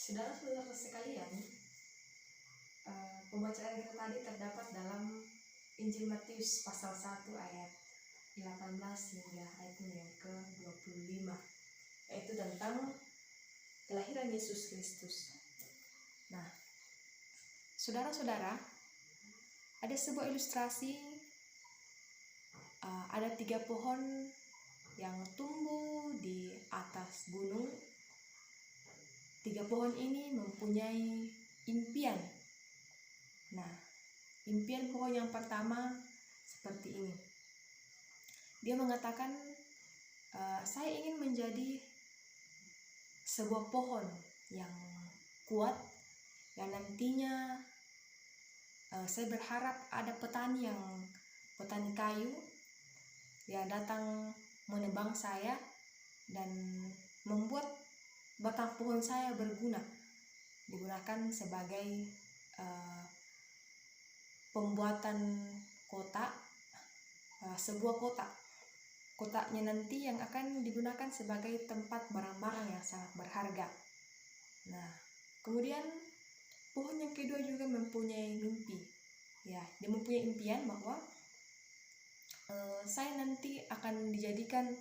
Saudara-saudara sekalian, pembacaan kita tadi terdapat dalam Injil Matius pasal 1 ayat 18 hingga ayatnya yang ke-25, yaitu tentang kelahiran Yesus Kristus. Nah, saudara-saudara, ada sebuah ilustrasi, ada 3 pohon yang tumbuh di atas gunung. 3 pohon ini mempunyai impian. Nah, impian pohon yang pertama seperti ini. Dia mengatakan, saya ingin menjadi sebuah pohon yang kuat, yang nantinya saya berharap ada petani kayu yang datang menebang saya dan membuat batang pohon saya berguna, digunakan sebagai pembuatan kotak, sebuah kotak. Kotaknya nanti yang akan digunakan sebagai tempat barang-barang yang sangat berharga. Nah, kemudian pohon yang kedua juga mempunyai mimpi. Ya, dia mempunyai impian bahwa saya nanti akan dijadikan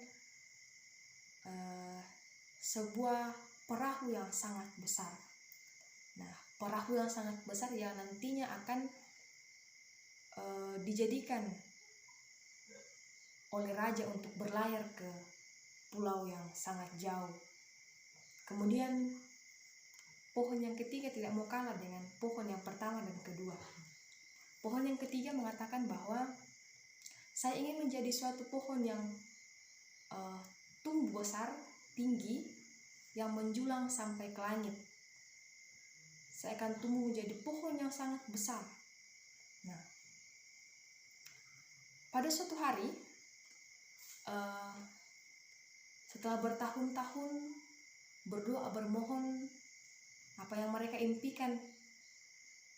sebuah perahu yang sangat besar. Nah, perahu yang sangat besar yang nantinya akan dijadikan oleh raja untuk berlayar ke pulau yang sangat jauh. Kemudian pohon yang ketiga tidak mau kalah dengan pohon yang pertama dan kedua. Pohon yang ketiga mengatakan bahwa saya ingin menjadi suatu pohon yang tumbuh besar, tinggi, yang menjulang sampai ke langit. Saya akan tumbuh menjadi pohon yang sangat besar. Nah, pada suatu hari, setelah bertahun-tahun berdoa, bermohon, apa yang mereka impikan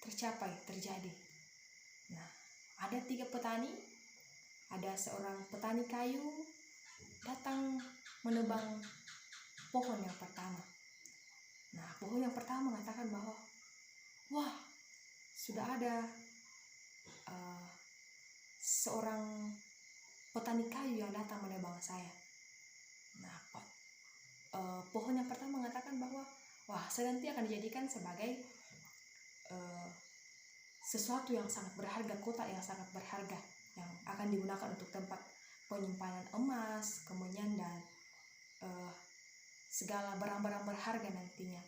tercapai, terjadi. Nah, ada 3 petani, ada seorang petani kayu datang menebang pohon yang pertama. Nah, pohon yang pertama mengatakan bahwa, wah, sudah ada seorang petani kayu yang datang menebang saya. Nah, pohon yang pertama mengatakan bahwa, wah, saya nanti akan dijadikan sebagai sesuatu yang sangat berharga, kotak yang sangat berharga, yang akan digunakan untuk tempat penyimpanan emas, kemudian dan segala barang-barang berharga nantinya.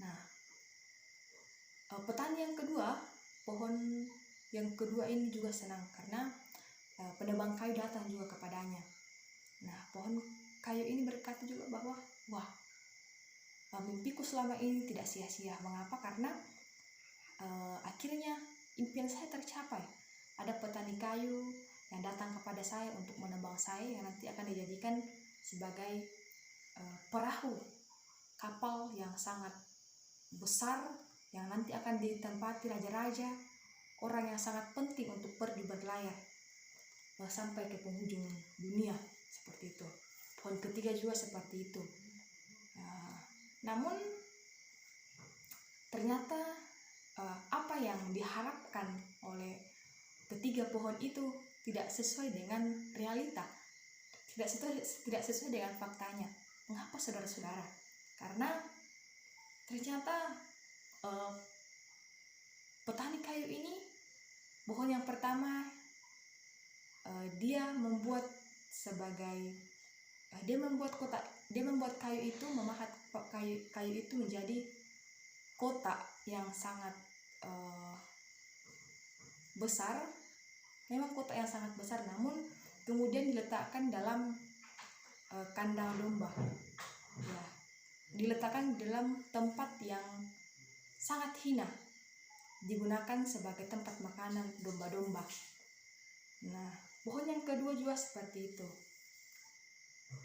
Nah, petani yang kedua, pohon yang kedua ini juga senang karena penebang kayu datang juga kepadanya. Nah, pohon kayu ini berkata juga bahwa, wah, mimpiku selama ini tidak sia-sia. Mengapa? Karena akhirnya impian saya tercapai. Ada petani kayu yang datang kepada saya untuk menebang saya, yang nanti akan dijadikan sebagai perahu, kapal yang sangat besar, yang nanti akan ditempati raja-raja, orang yang sangat penting untuk pergi berlayar sampai ke penghujung dunia, seperti itu. Pohon ketiga juga seperti itu. Namun ternyata apa yang diharapkan oleh ketiga pohon itu tidak sesuai dengan realita, tidak sesuai dengan faktanya. Mengapa, saudara-saudara? Karena ternyata petani kayu ini, pohon yang pertama, dia membuat kayu itu, memahat kayu itu menjadi kotak yang sangat besar. Memang kotak yang sangat besar, namun kemudian diletakkan dalam kandang domba. Ya, diletakkan dalam tempat yang sangat hina, digunakan sebagai tempat makanan domba-domba. Nah, pohon yang kedua juga seperti itu.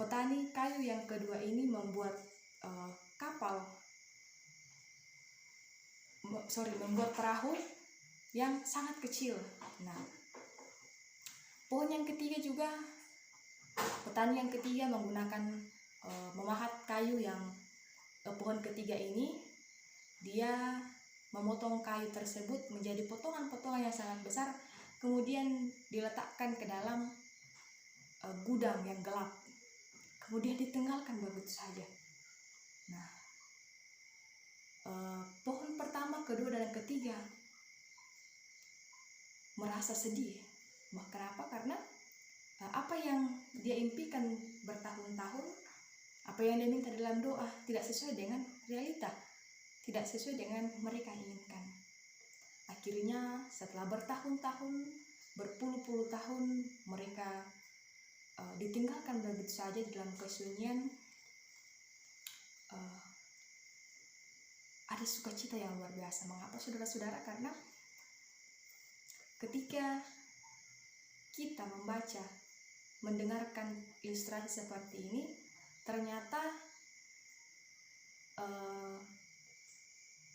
Petani kayu yang kedua ini membuat membuat perahu yang sangat kecil. Nah, pohon yang ketiga juga, petani yang ketiga menggunakan memahat kayu yang pohon ketiga ini dia memotong kayu tersebut menjadi potongan-potongan yang sangat besar, kemudian diletakkan ke dalam gudang yang gelap, kemudian ditinggalkan begitu saja. Nah, pohon pertama, kedua, dan ketiga merasa sedih. Kenapa? Karena apa yang dia impikan bertahun-tahun, apa yang dia minta dalam doa tidak sesuai dengan realita, tidak sesuai dengan mereka inginkan. Akhirnya setelah bertahun-tahun, berpuluh-puluh tahun, mereka ditinggalkan begitu saja di dalam kesunyian. Ada sukacita yang luar biasa. Mengapa, saudara-saudara? Karena ketika kita membaca, mendengarkan ilustrasi seperti ini, ternyata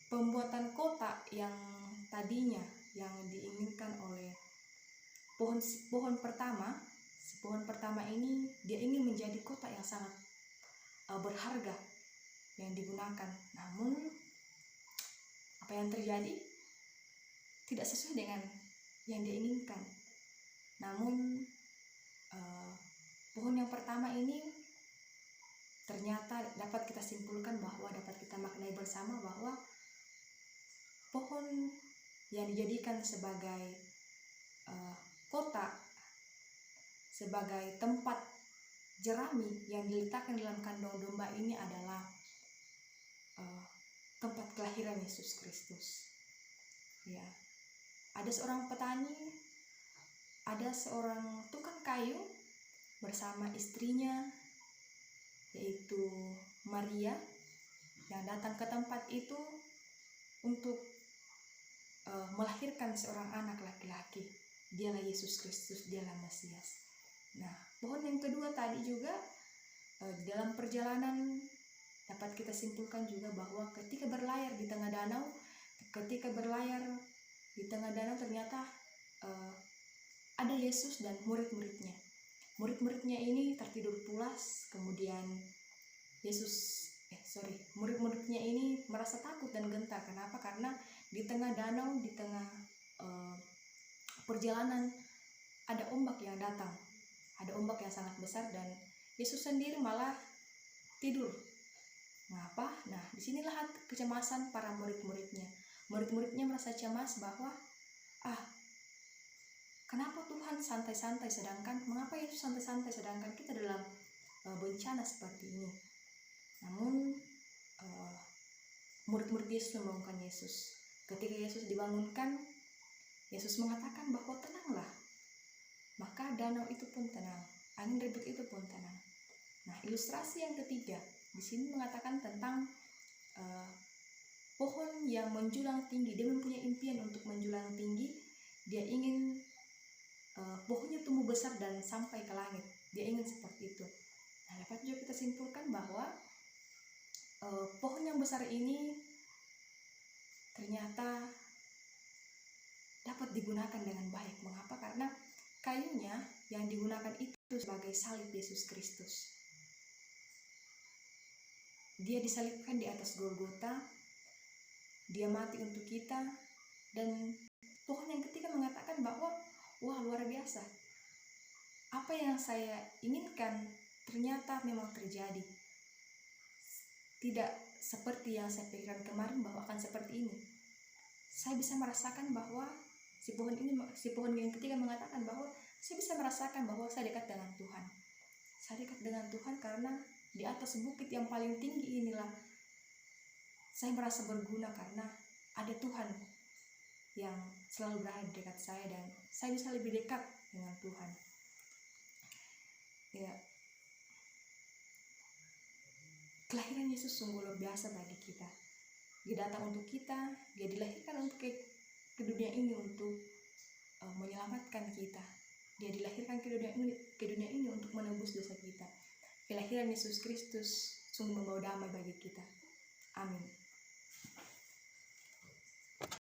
pembuatan kota yang tadinya yang diinginkan oleh pohon pertama, si pohon pertama ini dia ingin menjadi kota yang sangat berharga yang digunakan. Namun apa yang terjadi tidak sesuai dengan yang dia inginkan. Namun pohon yang pertama ini ternyata dapat kita simpulkan bahwa, dapat kita maknai bersama bahwa pohon yang dijadikan sebagai kota, sebagai tempat jerami yang diletakkan dalam kandang domba ini adalah tempat kelahiran Yesus Kristus. Ya, ada seorang petani, ada seorang tukang kayu bersama istrinya yaitu Maria yang datang ke tempat itu untuk melahirkan seorang anak laki-laki. Dialah Yesus Kristus, dialah Mesias. Nah, pohon yang kedua tadi juga di dalam perjalanan dapat kita simpulkan juga bahwa ketika berlayar di tengah danau, ternyata ada Yesus dan murid-muridnya. Murid-muridnya ini tertidur pulas, kemudian murid-muridnya ini merasa takut dan gentar. Kenapa? Karena di tengah danau, di tengah perjalanan ada ombak yang datang, ada ombak yang sangat besar, dan Yesus sendiri malah tidur. Mengapa? Nah, disinilah kecemasan para murid-muridnya. Murid-muridnya merasa cemas bahwa kenapa Tuhan santai-santai, mengapa Yesus santai-santai sedangkan kita dalam bencana seperti ini. Namun murid-murid Yesus membangunkan Yesus. Ketika Yesus dibangunkan, Yesus mengatakan bahwa tenanglah. Maka danau itu pun tenang, angin ribut itu pun tenang. Nah, ilustrasi yang ketiga di sini mengatakan tentang pohon yang menjulang tinggi. Dia mempunyai impian untuk menjulang tinggi. Dia ingin pohonnya tumbuh besar dan sampai ke langit. Dia ingin seperti itu. Nah, dapat juga kita simpulkan bahwa pohon yang besar ini ternyata dapat digunakan dengan baik. Mengapa? Karena kayunya yang digunakan itu sebagai salib Yesus Kristus. Dia disalibkan di atas Golgota, dia mati untuk kita, dan pohon yang ketiga mengatakan bahwa wah, luar biasa, apa yang saya inginkan ternyata memang terjadi. Tidak seperti yang saya pikirkan kemarin bahwa akan seperti ini. Saya bisa merasakan bahwa si pohon yang ketiga mengatakan bahwa saya bisa merasakan bahwa saya dekat dengan Tuhan. Saya dekat dengan Tuhan karena di atas bukit yang paling tinggi inilah saya merasa berguna karena ada Tuhan yang selalu berada di dekat saya dan saya bisa lebih dekat dengan Tuhan. Ya, kelahiran Yesus sungguh luar biasa bagi kita. Dia datang untuk kita, dia dilahirkan untuk ke dunia ini untuk menyelamatkan kita. Dia dilahirkan ke dunia ini untuk menebus dosa kita. Kelahiran Yesus Kristus sungguh membawa damai bagi kita. Amin.